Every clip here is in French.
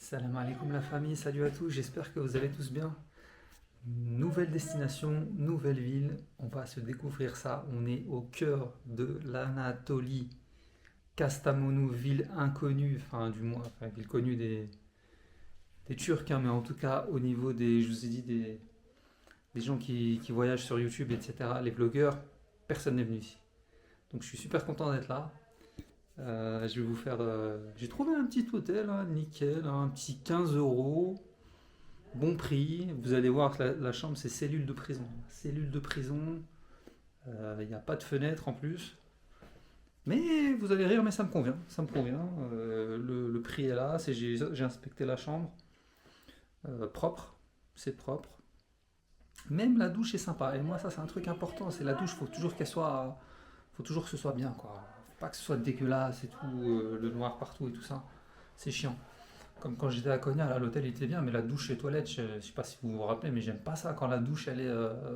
Salam alaikum la famille, salut à tous, j'espère que vous allez tous bien. Nouvelle destination, nouvelle ville, on va se découvrir ça. On est au cœur de l'Anatolie, Kastamonu, ville inconnue, enfin du moins, enfin, ville connue des Turcs, hein, mais en tout cas au niveau des, je vous ai dit, des gens qui voyagent sur YouTube, etc., les blogueurs, personne n'est venu ici. Donc je suis super content d'être là. Je vais vous faire. J'ai trouvé un petit hôtel, hein, nickel, hein, un petit 15 euros, bon prix. Vous allez voir que la chambre c'est cellule de prison. Cellule de prison, il n'y a pas de fenêtre en plus. Mais vous allez rire, mais ça me convient. Ça me convient. Le prix est là. J'ai inspecté la chambre. Propre, c'est propre. Même la douche est sympa. Et moi, ça c'est un truc important. C'est la douche, faut toujours qu'elle soit. Faut toujours que ce soit bien, quoi. Faut pas que ce soit dégueulasse et tout, le noir partout et tout ça. C'est chiant. Comme quand j'étais à Cognac, là, l'hôtel il était bien, mais la douche et toilettes, je sais pas si vous vous rappelez, mais j'aime pas ça quand la douche elle est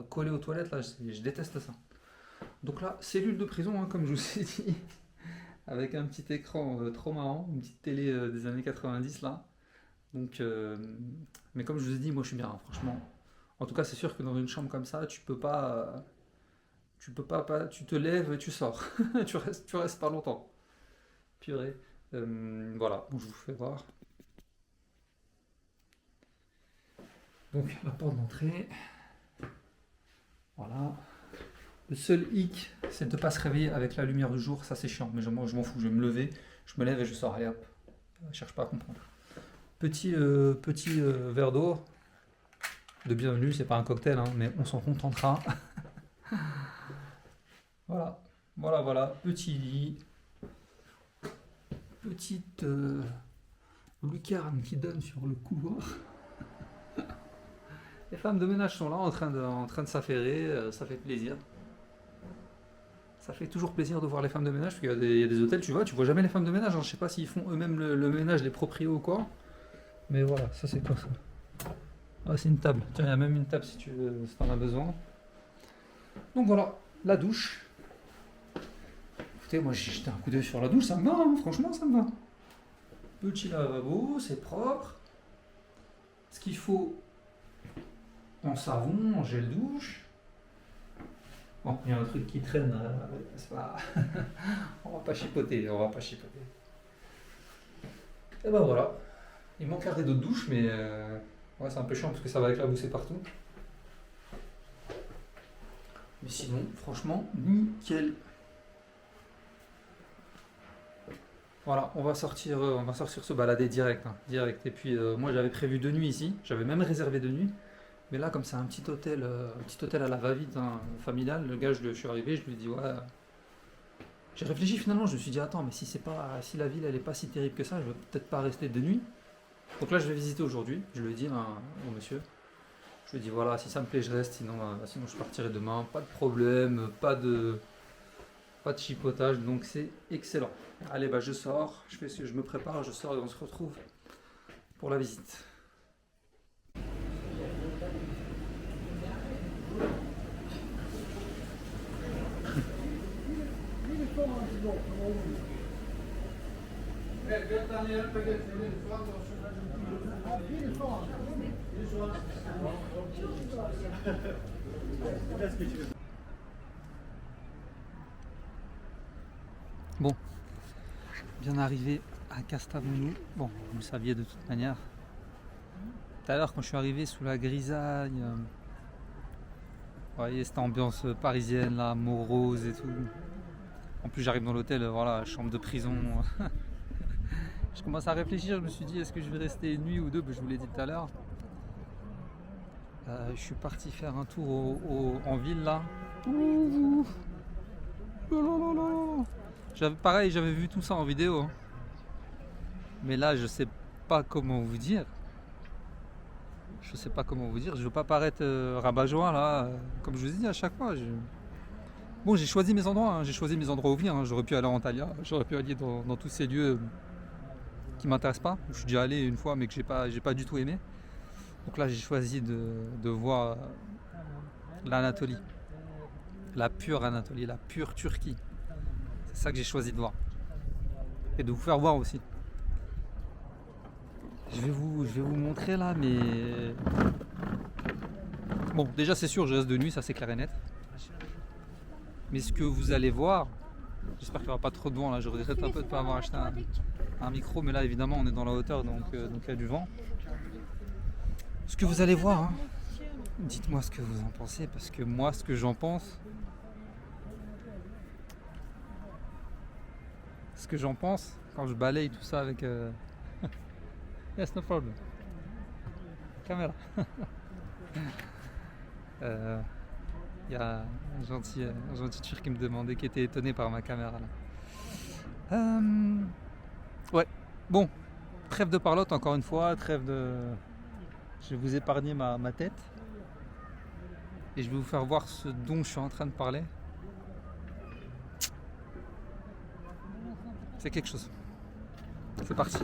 collée aux toilettes, là, je déteste ça. Donc là, cellule de prison, hein, comme je vous ai dit, avec un petit écran trop marrant, une petite télé des années 90 là. Donc, mais comme je vous ai dit, moi je suis bien, hein, franchement. En tout cas, c'est sûr que dans une chambre comme ça, tu te lèves et tu sors. Tu restes pas longtemps. Purée. Voilà, bon, je vous fais voir. Donc, la porte d'entrée. Voilà. Le seul hic, c'est de ne pas se réveiller avec la lumière du jour. Ça, c'est chiant. Mais moi, je m'en fous. Je vais me lever, je me lève et je sors. Allez hop. Cherche pas à comprendre. Petit verre d'eau de bienvenue. C'est pas un cocktail, hein, mais on s'en contentera. Voilà. Voilà. Petit lit. Petite lucarne qui donne sur le couloir. Les femmes de ménage sont là en train de s'affairer, ça fait plaisir. Ça fait toujours plaisir de voir les femmes de ménage, parce qu'il y a des hôtels, tu vois jamais les femmes de ménage, hein. Je sais pas s'ils font eux-mêmes le ménage, les proprios ou quoi. Mais voilà, ça c'est quoi ça? Ah, c'est une table. Tiens, il y a même une table si tu veux, si t'en as besoin. Donc voilà, la douche. Écoutez, moi j'ai jeté un coup d'œil sur la douche, ça me va, hein, franchement ça me va. Petit lavabo, c'est propre. Ce qu'il faut en savon, en gel douche. Bon, il y a un truc qui traîne, c'est pas... on va pas chipoter. Et ben voilà. Il manque un rideau de douche, mais ouais, c'est un peu chiant parce que ça va éclabousser partout. Mais sinon, franchement, nickel. Voilà, on va sortir se balader direct, hein, direct. Et puis moi j'avais prévu 2 nuits ici, j'avais même réservé 2 nuits. Mais là, comme c'est un petit hôtel à la va-vite, hein, familial, le gars, je suis arrivé, je lui ai dit ouais. J'ai réfléchi finalement, je me suis dit attends, mais si la ville elle est pas si terrible que ça, je vais peut-être pas rester 2 nuits. Donc là, je vais visiter aujourd'hui. Je lui ai dit hein, au monsieur, je lui ai dit voilà, si ça me plaît, je reste, sinon je partirai demain. Pas de problème, pas de chipotage, donc c'est excellent. Allez, bah je sors, je me prépare, je sors et on se retrouve pour la visite. Bon, bien arrivé à Kastamonu. Bon, vous le saviez de toute manière. Tout à l'heure, quand je suis arrivé sous la grisaille, vous voyez cette ambiance parisienne là, morose et tout. En plus, j'arrive dans l'hôtel, voilà, chambre de prison. Je commence à réfléchir, je me suis dit, est-ce que je vais rester une nuit ou deux? Je vous l'ai dit tout à l'heure. Je suis parti faire un tour en ville là. Ouh. Pareil, j'avais vu tout ça en vidéo, hein. Mais là, je sais pas comment vous dire. Je veux pas paraître rabat-joie là, comme je vous dis à chaque fois. Bon, j'ai choisi mes endroits, hein. J'ai choisi mes endroits où venir, hein. J'aurais pu aller à Antalya, j'aurais pu aller dans tous ces lieux qui m'intéressent pas. Je suis déjà allé une fois, mais que j'ai pas du tout aimé. Donc là, j'ai choisi de voir l'Anatolie, la pure Anatolie, la pure Turquie. C'est ça que j'ai choisi de voir et de vous faire voir aussi. Je vais vous montrer là, mais bon, déjà c'est sûr, je reste de nuit, ça c'est clair et net. Mais ce que vous allez voir, j'espère qu'il n'y aura pas trop de vent là. Je regrette un peu de ne pas avoir acheté un micro, mais là évidemment on est dans la hauteur, donc il y a du vent. Ce que vous allez voir, hein, dites-moi ce que vous en pensez, parce que moi ce que j'en pense, quand je balaye tout ça avec yes, no problem. Caméra. Il y a un gentil Turc qui me demandait, qui était étonné par ma caméra là. Ouais, bon, trêve de parlotte encore une fois, je vais vous épargner ma tête. Et je vais vous faire voir ce dont je suis en train de parler. C'est quelque chose. C'est parti.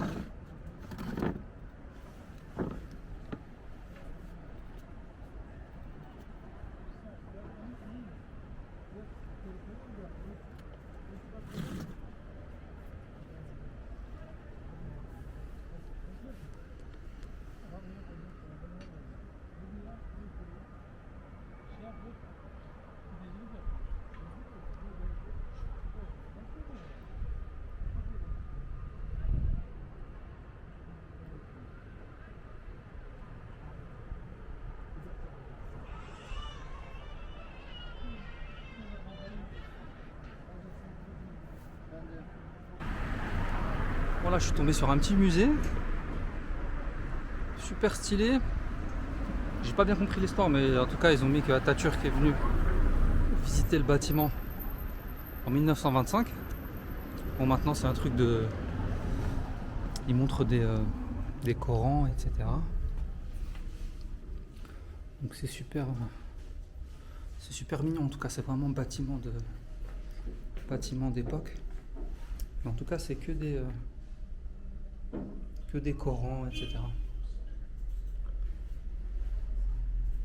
Voilà, je suis tombé sur un petit musée. Super stylé. J'ai pas bien compris l'histoire, mais en tout cas, ils ont mis que Atatürk est venu visiter le bâtiment en 1925. Bon, maintenant, c'est un truc de. Ils montrent des Corans, etc. Donc c'est super mignon. En tout cas, c'est vraiment bâtiment d'époque. Mais en tout cas, c'est que des Corans, etc.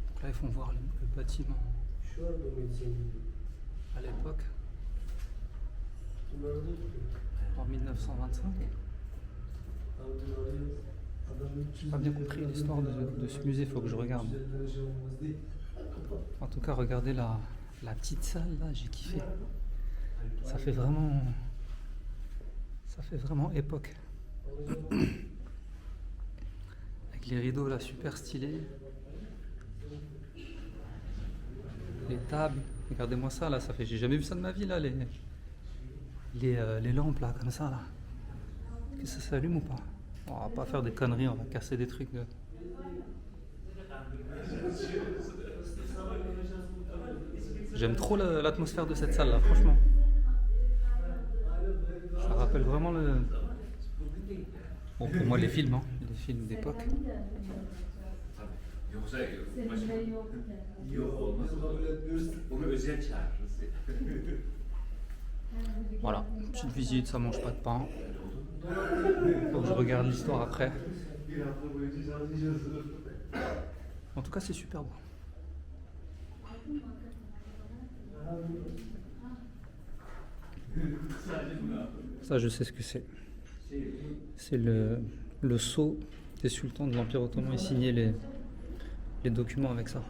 Donc là, ils font voir le bâtiment à l'époque, en 1925. J'ai pas bien compris l'histoire de ce musée, faut que je regarde. En tout cas, regardez la petite salle là, j'ai kiffé. Ça fait vraiment époque. Avec les rideaux là, super stylés. Les tables, regardez-moi ça là, j'ai jamais vu ça de ma vie là, les lampes là, comme ça là. Est-ce que ça s'allume ou pas? On va pas faire des conneries, on va casser des trucs. J'aime trop l'atmosphère de cette salle là, franchement. Ça rappelle vraiment bon, pour moi les films d'époque. Voilà, petite visite, ça mange pas de pain. Faut que je regarde l'histoire après. En tout cas, c'est super beau. Ça, je sais ce que c'est. C'est le sceau des sultans de l'Empire ottoman. Ils signaient les documents avec ça.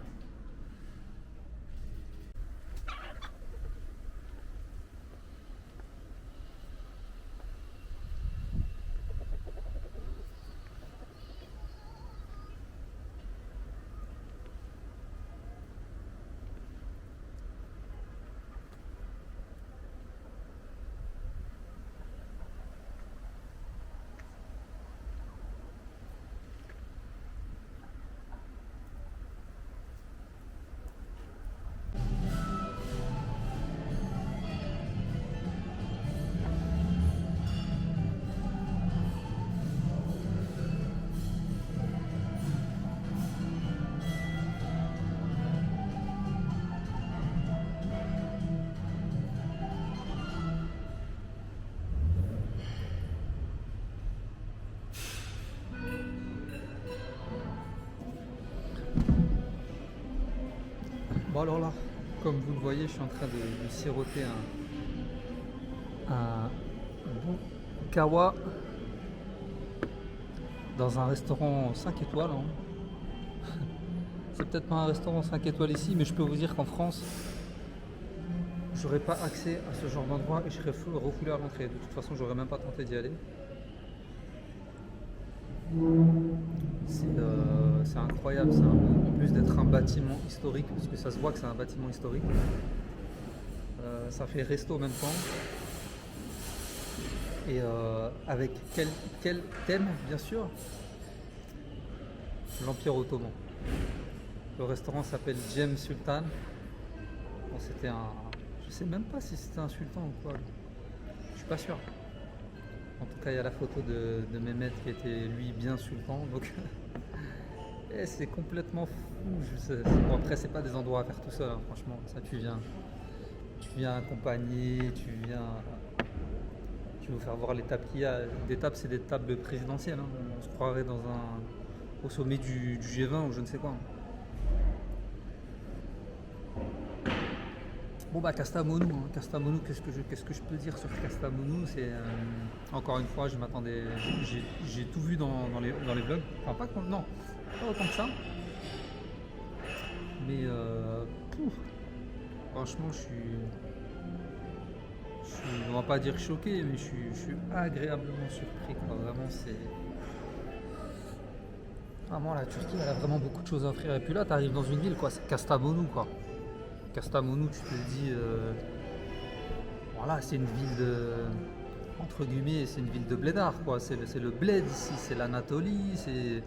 Bon alors là, comme vous le voyez, je suis en train de siroter un bon kawa dans un restaurant 5 étoiles. Hein. C'est peut-être pas un restaurant 5 étoiles ici, mais je peux vous dire qu'en France, j'aurais pas accès à ce genre d'endroit et je serais refoulé à l'entrée. De toute façon, j'aurais même pas tenté d'y aller. C'est incroyable, en plus d'être un bâtiment historique, parce que ça se voit que c'est un bâtiment historique, ça fait resto en même temps. Et avec quel thème, bien sûr, l'Empire Ottoman. Le restaurant s'appelle Cem Sultan. Bon, je sais même pas si c'était un sultan ou quoi. Je suis pas sûr. En tout cas, il y a la photo de Mehmet qui était lui bien sultan. Donc, et c'est complètement fou. Bon, après, c'est pas des endroits à faire tout seul. Hein, franchement, ça tu viens accompagner, tu veux faire voir les tables qu'il y a. Des tables, c'est des tables présidentielles. Hein. On se croirait au sommet du G20 ou je ne sais quoi. Bon bah Kastamonu, hein. Kastamonu, qu'est-ce que je peux dire sur Kastamonu? C'est encore une fois, je m'attendais, j'ai tout vu dans les vlogs. Enfin non, pas autant que ça. Mais franchement, on va pas dire choqué, mais je suis agréablement surpris. Quoi. Vraiment, vraiment la Turquie, elle a vraiment beaucoup de choses à offrir. Et puis là, tu arrives dans une ville, quoi, c'est Kastamonu, quoi. Kastamonu, tu te dis, voilà, c'est une ville entre guillemets, c'est une ville de blédards, quoi. C'est le bled ici, c'est l'Anatolie, c'est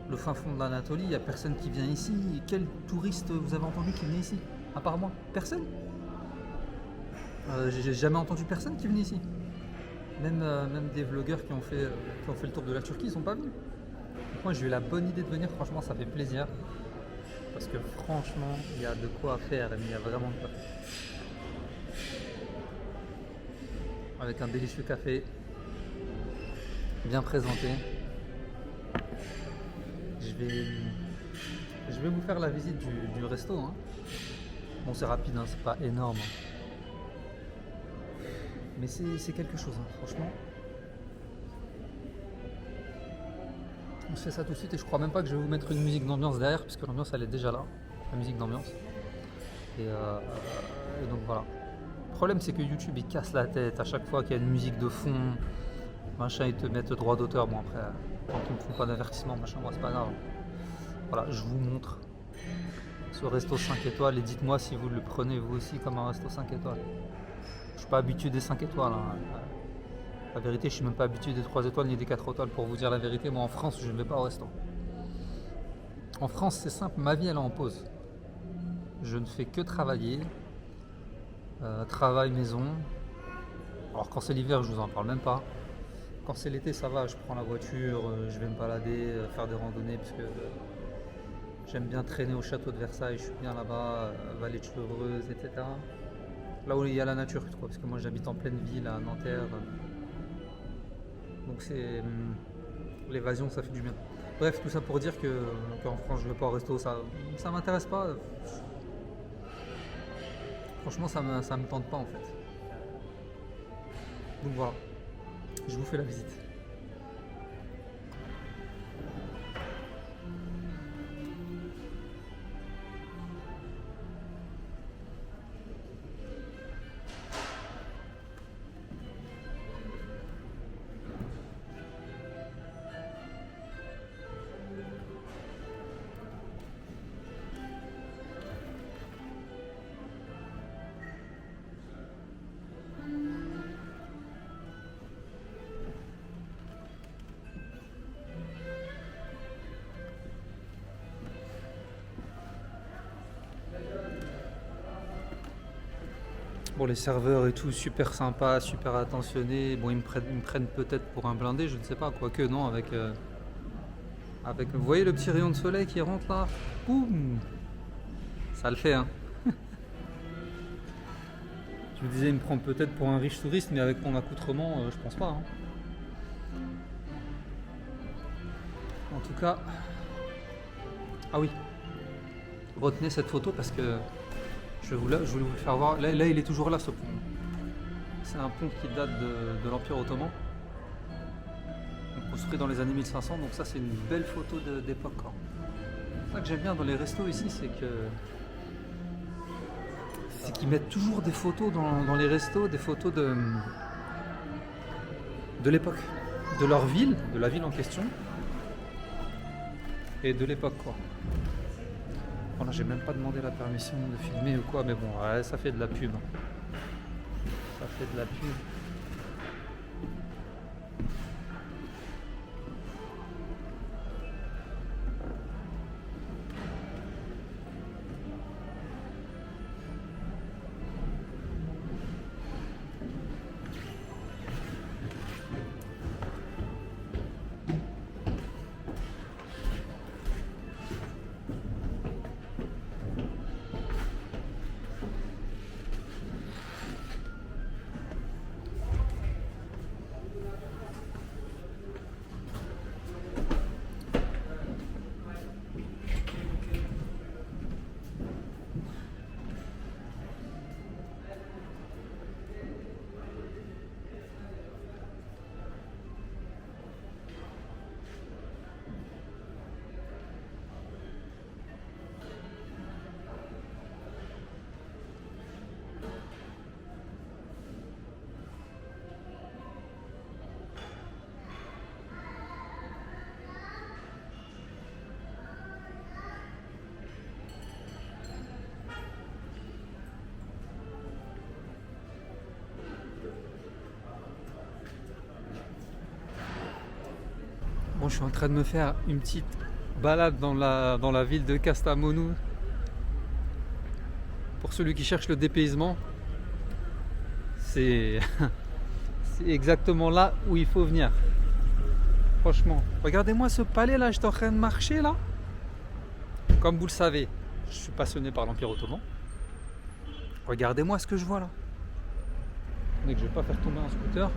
le fin fond de l'Anatolie. Il n'y a personne qui vient ici. Quel touriste vous avez entendu qui venait ici? À part moi, personne. J'ai jamais entendu personne qui venait ici. Même des vlogueurs qui ont fait le tour de la Turquie, ils sont pas venus. Donc moi, j'ai eu la bonne idée de venir. Franchement, ça fait plaisir. Parce que franchement, il y a de quoi faire, il y a vraiment de quoi faire. Avec un délicieux café, bien présenté. Je vais vous faire la visite du resto. Hein. Bon, c'est rapide, hein, c'est pas énorme. Mais c'est quelque chose, hein, franchement. On se fait ça tout de suite et je crois même pas que je vais vous mettre une musique d'ambiance derrière puisque l'ambiance elle est déjà là, la musique d'ambiance. Et donc voilà. Le problème c'est que YouTube il casse la tête à chaque fois qu'il y a une musique de fond, machin, ils te mettent droit d'auteur. Bon après, quand on ne font pas d'avertissement, machin, bon, c'est pas grave. Voilà, je vous montre ce resto 5 étoiles et dites-moi si vous le prenez vous aussi comme un resto 5 étoiles. Je suis pas habitué des 5 étoiles. Hein. La vérité, je suis même pas habitué des 3 étoiles ni des 4 étoiles pour vous dire la vérité. Moi en France, je ne vais pas au resto. En France, c'est simple, ma vie elle est en pause. Je ne fais que travailler. Travail, maison. Alors quand c'est l'hiver, je vous en parle même pas. Quand c'est l'été, ça va, je prends la voiture, je vais me balader, faire des randonnées parce que j'aime bien traîner au château de Versailles, je suis bien là-bas, vallée de Chevreuse, etc. Là où il y a la nature, quoi, parce que moi j'habite en pleine ville à Nanterre. Donc c'est l'évasion, ça fait du bien. Bref, tout ça pour dire qu'en France je vais pas au resto, ça m'intéresse pas. Franchement, ça me tente pas en fait. Donc voilà, je vous fais la visite. Bon, les serveurs et tout, super sympa, super attentionnés. Bon, ils me prennent peut-être pour un blindé, je ne sais pas, quoique non, avec, vous voyez le petit rayon de soleil qui rentre là? Boum! Ça le fait, hein. Je me disais, il me prend peut-être pour un riche touriste, mais avec mon accoutrement, je pense pas. Hein. En tout cas, ah oui, retenez cette photo parce que je voulais vous le faire voir. Là, il est toujours là ce pont. C'est un pont qui date de l'Empire Ottoman. Donc construit dans les années 1500, donc ça c'est une belle photo d'époque. C'est ça que j'aime bien dans les restos ici, c'est qu'ils mettent toujours des photos dans les restos, des photos de l'époque, de leur ville, de la ville en question, et de l'époque quoi. Voilà, j'ai même pas demandé la permission de filmer ou quoi, mais bon, ouais, ça fait de la pub. Ça fait de la pub. Bon, je suis en train de me faire une petite balade dans la ville de Kastamonu. Pour celui qui cherche le dépaysement, c'est exactement là où il faut venir. Franchement, regardez-moi ce palais là, j'étais en train de marcher là. Comme vous le savez, je suis passionné par l'Empire Ottoman. Regardez-moi ce que je vois là. Mais que je vais pas faire tomber un scooter.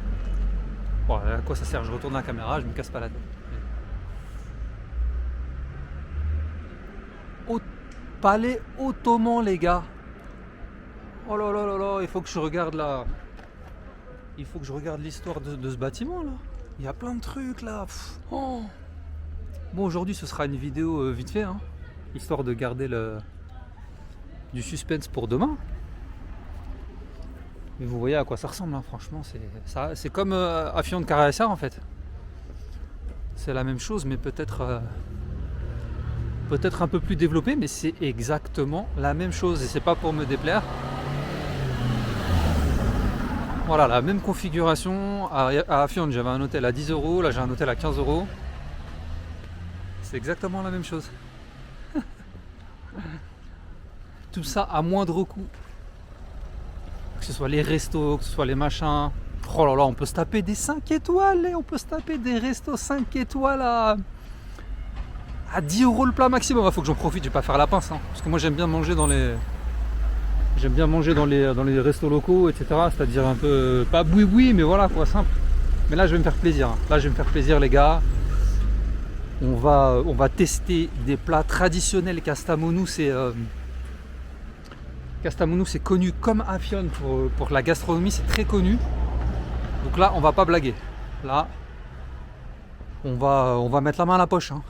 Bon, à quoi ça sert? Je retourne la caméra, je me casse pas la tête. Palais ottoman les gars. Oh là là là là, il faut que je regarde là. Il faut que je regarde l'histoire de ce bâtiment là. Il y a plein de trucs là. Oh. Bon, aujourd'hui ce sera une vidéo vite fait, hein, histoire de garder du suspense pour demain. Mais vous voyez à quoi ça ressemble, hein, franchement, c'est comme Afyon de Karahisar en fait. C'est la même chose, mais peut-être un peu plus développé, mais c'est exactement la même chose et c'est pas pour me déplaire. Voilà, la même configuration. À Afyon, j'avais un hôtel à 10 €, là j'ai un hôtel à 15 €. C'est exactement la même chose. Tout ça à moindre coût. Que ce soit les restos, que ce soit les machins. Oh là là, on peut se taper des 5 étoiles, on peut se taper des restos 5 étoiles à 10 € le plat maximum. Il faut que j'en profite, je vais pas faire la pince, hein, parce que moi j'aime bien manger dans les restos locaux, etc. C'est-à-dire un peu pas boui-boui, mais voilà quoi, simple. Mais là je vais me faire plaisir. Là je vais me faire plaisir les gars. On va tester des plats traditionnels. Kastamonu c'est connu comme Afyon pour la gastronomie, c'est très connu. Donc là on va pas blaguer. Là on va mettre la main à la poche, hein.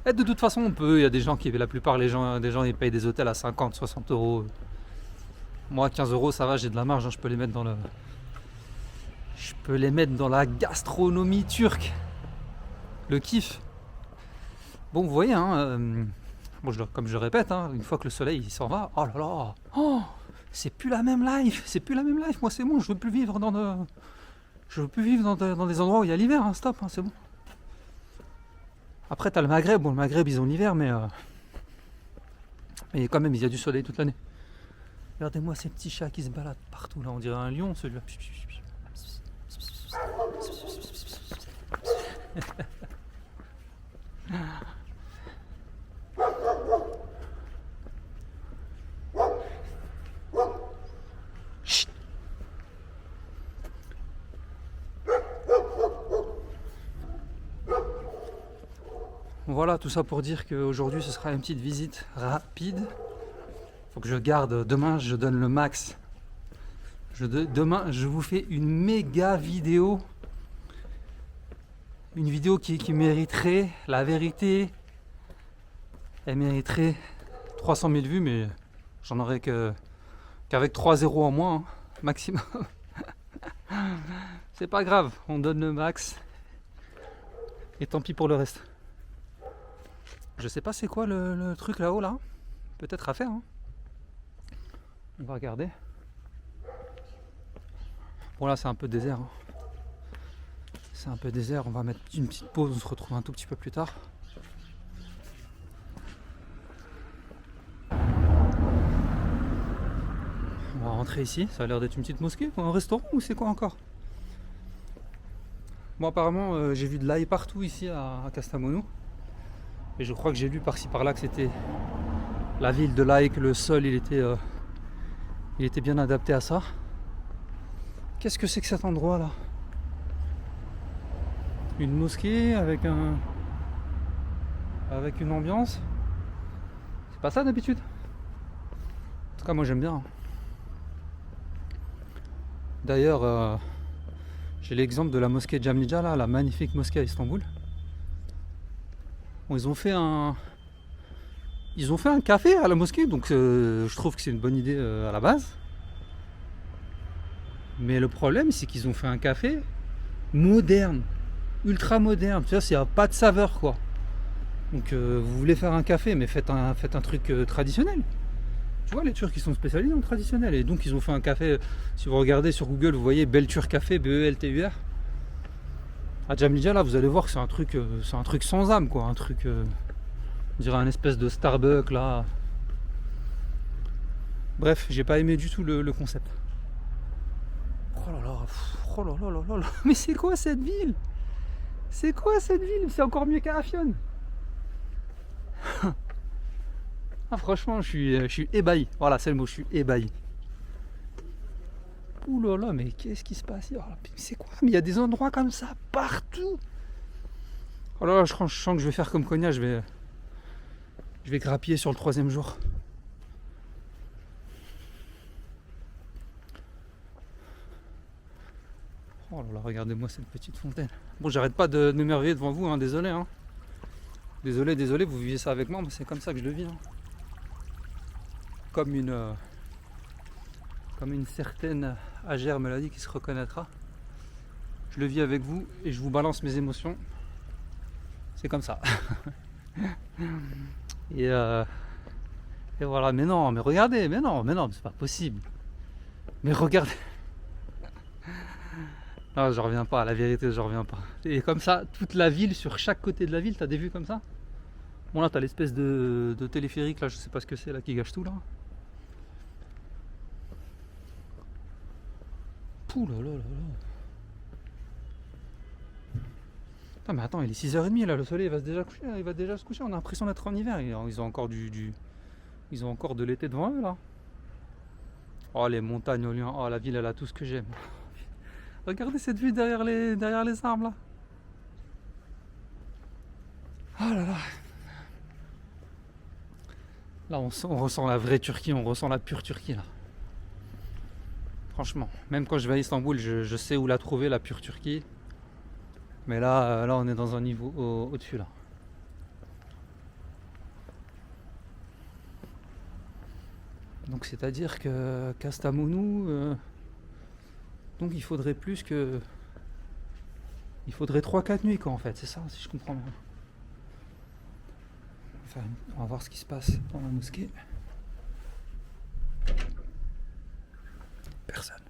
Et de toute façon on peut, il y a des gens la plupart des gens ils payent des hôtels à 50, 60 €. Moi 15 € ça va, j'ai de la marge, hein, je peux les mettre dans la gastronomie turque. Le kiff. Bon vous voyez, hein, bon, comme je répète, hein, une fois que le soleil il s'en va, oh là là, oh, c'est plus la même life. Moi c'est bon, je veux plus vivre dans des endroits où il y a l'hiver, hein, stop, hein, c'est bon. Après t'as le Maghreb, bon le Maghreb ils ont l'hiver, mais quand même il y a du soleil toute l'année. Regardez-moi ces petits chats qui se baladent partout là, on dirait un lion celui-là. Voilà, tout ça pour dire qu'aujourd'hui ce sera une petite visite rapide. Faut que je garde, demain je donne le max. Demain je vous fais une méga vidéo Une vidéo qui mériterait, la vérité, elle mériterait 300 000 vues, mais j'en aurais qu'avec 3 zéros en moins, hein, maximum. C'est pas grave, on donne le max. Et tant pis pour le reste. Je sais pas c'est quoi le truc là-haut là. Peut-être à faire. Hein. On va regarder. Bon là c'est un peu désert. Hein. C'est un peu désert, on va mettre une petite pause, on se retrouve un tout petit peu plus tard. On va rentrer ici, ça a l'air d'être une petite mosquée ou un restaurant ou c'est quoi encore? Bon apparemment j'ai vu de l'ail partout ici à Kastamonu. Et je crois que j'ai lu par-ci par-là que c'était la ville de l'ail, que le sol il était bien adapté à ça. Qu'est-ce que c'est que cet endroit là? Une mosquée avec une ambiance. C'est pas ça d'habitude. En tout cas moi j'aime bien. D'ailleurs j'ai l'exemple de la mosquée Jamlija là, la magnifique mosquée à Istanbul. Bon, ils ont fait un café à la mosquée, donc je trouve que c'est une bonne idée à la base. Mais le problème c'est qu'ils ont fait un café moderne. Ultra moderne, tu vois, il n'y a pas de saveur quoi. Donc vous voulez faire un café, mais faites un truc traditionnel. Tu vois, les Turcs ils sont spécialisés en traditionnel. Et donc ils ont fait un café, si vous regardez sur Google, vous voyez Beltur Café, Beltur. À Jamlija là, vous allez voir que c'est un truc sans âme quoi. Un truc, on dirait un espèce de Starbucks là. Bref, j'ai pas aimé du tout le concept. Oh là là, oh là là là là, mais c'est quoi cette ville? C'est quoi cette ville? C'est encore mieux qu'Arafion. Ah, franchement, je suis ébahi. Voilà, c'est le mot, je suis ébahi. Ouh là là, mais qu'est-ce qui se passe? Oh, c'est quoi? Mais il y a des endroits comme ça partout. Oh là là, je sens que je vais faire comme Konya, je vais grappiller sur le 3e jour. Oh là là, regardez-moi cette petite fontaine. Bon, j'arrête pas de m'émerveiller devant vous, hein, désolé. Hein. Désolé, vous vivez ça avec moi, mais c'est comme ça que je le vis. Hein. Comme une certaine Agère me l'a dit, qui se reconnaîtra. Je le vis avec vous et je vous balance mes émotions. C'est comme ça. et voilà, mais non, mais regardez, mais non, c'est pas possible. Mais regardez. Non, je reviens pas, à la vérité, je reviens pas. Et comme ça, toute la ville, sur chaque côté de la ville, t'as des vues comme ça. Bon là, t'as l'espèce de téléphérique, là, je sais pas ce que c'est, là, qui gâche tout, là. Pouh là là là là. Putain, mais attends, il est 6h30, là, le soleil va déjà se coucher, on a l'impression d'être en hiver. Ils ont encore ils ont encore de l'été devant eux, là. Oh, les montagnes au loin, oh, la ville, elle a tout ce que j'aime. Regardez cette vue derrière les arbres là. Oh là là. Là on ressent la vraie Turquie, on ressent la pure Turquie là. Franchement, même quand je vais à Istanbul, je sais où la trouver, la pure Turquie. Mais là on est dans un niveau au-dessus là. Donc c'est à dire que Kastamonu, donc il faudrait 3-4 nuits quoi en fait, c'est ça si je comprends bien. On va voir ce qui se passe dans la mosquée. Personne.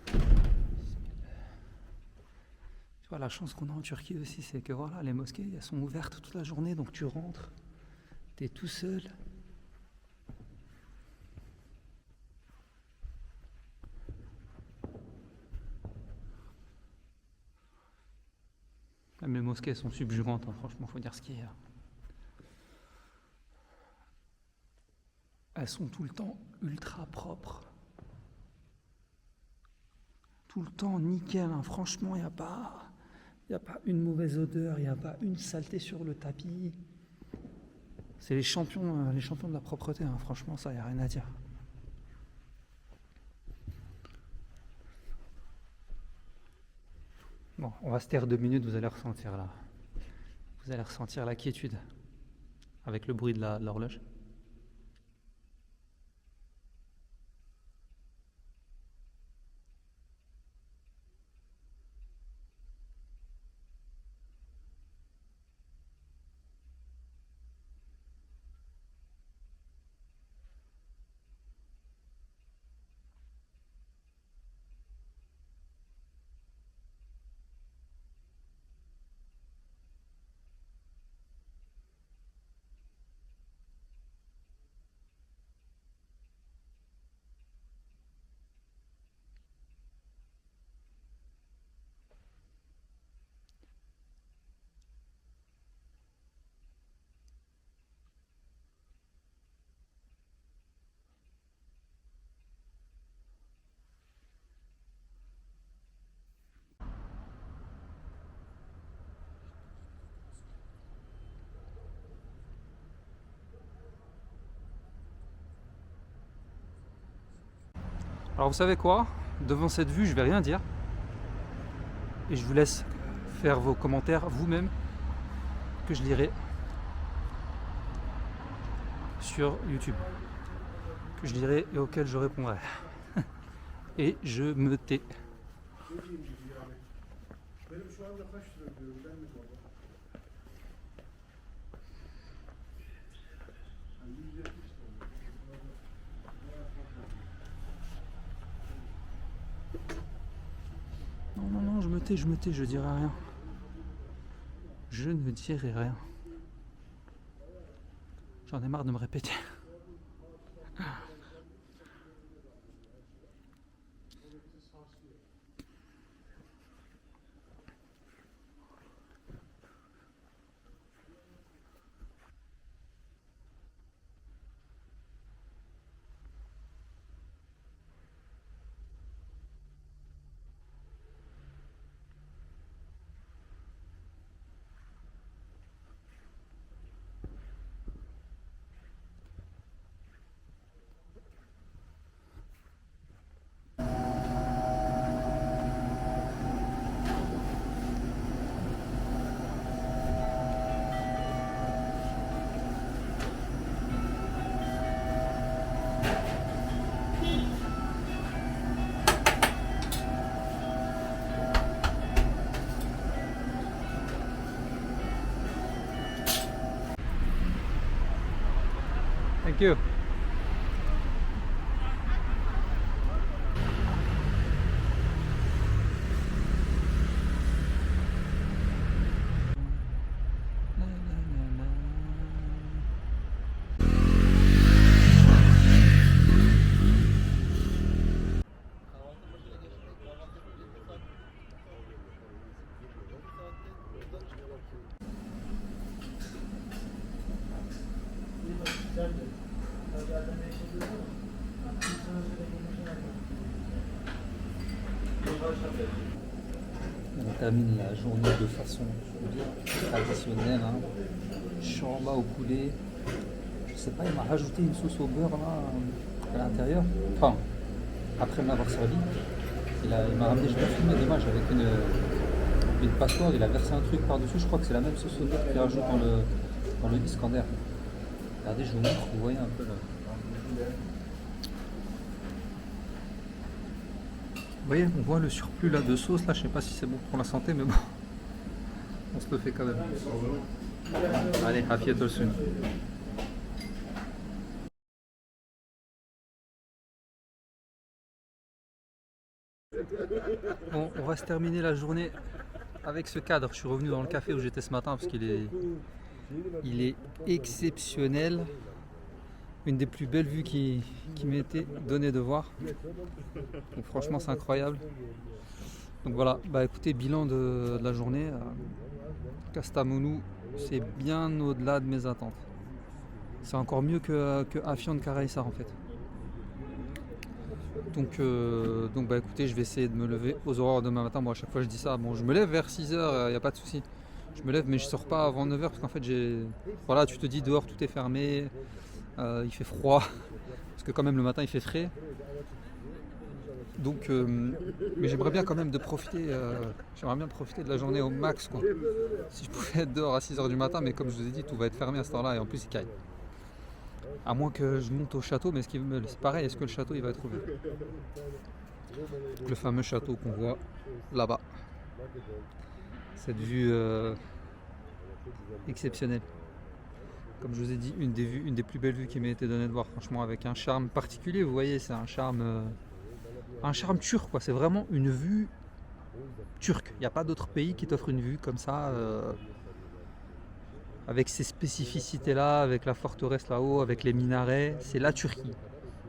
Tu vois, la chance qu'on a en Turquie aussi, c'est que voilà, les mosquées elles sont ouvertes toute la journée, donc tu rentres, t'es tout seul. Même les mosquées sont subjugantes, hein, franchement, faut dire ce qu'il y a. Elles sont tout le temps ultra propres. Tout le temps nickel, hein. Franchement, il n'y a pas une mauvaise odeur, il n'y a pas une saleté sur le tapis. C'est les champions de la propreté, hein. Franchement, ça, il n'y a rien à dire. Bon, on va se taire 2 minutes, vous allez ressentir là. Vous allez ressentir la quiétude avec le bruit de l'horloge. Alors vous savez quoi? Devant cette vue, je vais rien dire. Et je vous laisse faire vos commentaires vous-même, que je lirai sur YouTube. Que je lirai et auxquels je répondrai. Et je me tais. Non, je me tais, je dirai rien. Je ne dirai rien. J'en ai marre de me répéter. Thank you. On termine la journée de façon traditionnelle, hein. Shorba au poulet. Je sais pas, il m'a rajouté une sauce au beurre là à l'intérieur. Enfin, après m'avoir servi, il m'a ramené, je vais filmer l'image avec une passoire, il a versé un truc par-dessus. Je crois que c'est la même sauce au beurre qu'il rajoute dans le Iskander. Regardez, je vous montre, vous voyez un peu là. Vous voyez, on voit le surplus là de sauce là, je sais pas si c'est bon pour la santé, mais bon, on se le fait quand même. Allez, afiyet olsun. Bon, on va se terminer la journée avec ce cadre. Je suis revenu dans le café où j'étais ce matin parce il est exceptionnel. Une des plus belles vues qui m'était donnée de voir. Donc franchement c'est incroyable. Donc voilà, bah écoutez, bilan de la journée. Kastamonu, c'est bien au-delà de mes attentes. C'est encore mieux que Afyon de Karahisar en fait. Donc bah écoutez, je vais essayer de me lever aux aurores demain matin. Bon, à chaque fois je dis ça, bon je me lève vers 6h, il n'y a pas de souci. Je me lève mais je sors pas avant 9h parce qu'en fait voilà, tu te dis dehors tout est fermé. Il fait froid, parce que quand même le matin il fait frais. Donc, mais j'aimerais bien quand même j'aimerais bien profiter de la journée au max, quoi. Si je pouvais être dehors à 6h du matin, mais comme je vous ai dit, tout va être fermé à cette heure-là et en plus il caille. À moins que je monte au château, mais c'est pareil, est-ce que le château il va être ouvert? Donc, le fameux château qu'on voit là-bas. Cette vue exceptionnelle. Comme je vous ai dit, une des plus belles vues qui m'a été donnée de voir, franchement, avec un charme particulier. Vous voyez, c'est un charme turc, quoi. C'est vraiment une vue turque. Il n'y a pas d'autre pays qui t'offre une vue comme ça, avec ces spécificités-là, avec la forteresse là-haut, avec les minarets. C'est la Turquie.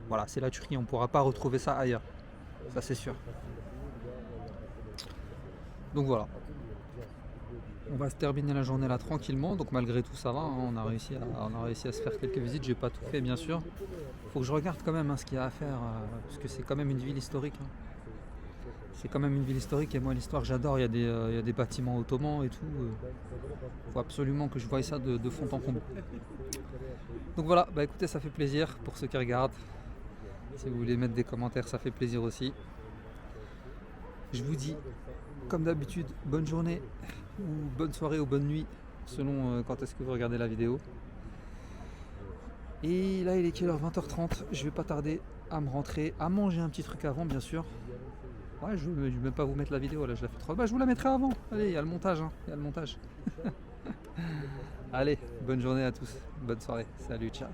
Voilà, c'est la Turquie. On ne pourra pas retrouver ça ailleurs. Ça, c'est sûr. Donc voilà. On va se terminer la journée là tranquillement, donc malgré tout ça va, hein, on a réussi à se faire quelques visites, j'ai pas tout fait bien sûr. Faut que je regarde quand même, hein, ce qu'il y a à faire, parce que c'est quand même une ville historique. Hein. C'est quand même une ville historique et moi l'histoire j'adore, il y a des bâtiments ottomans et tout. Faut absolument que je voie ça de fond en comble. Donc voilà, bah écoutez, ça fait plaisir pour ceux qui regardent. Si vous voulez mettre des commentaires, ça fait plaisir aussi. Je vous dis, comme d'habitude, bonne journée, ou bonne soirée ou bonne nuit, selon quand est-ce que vous regardez la vidéo. Et là, il est quelle heure? 20h30. Je vais pas tarder à me rentrer, à manger un petit truc avant, bien sûr. Ouais, je vais même pas vous mettre la vidéo, là, je la fais trop. Bah, je vous la mettrai avant. Allez, il y a le montage, hein. Il y a le montage. Allez, bonne journée à tous, bonne soirée. Salut, ciao.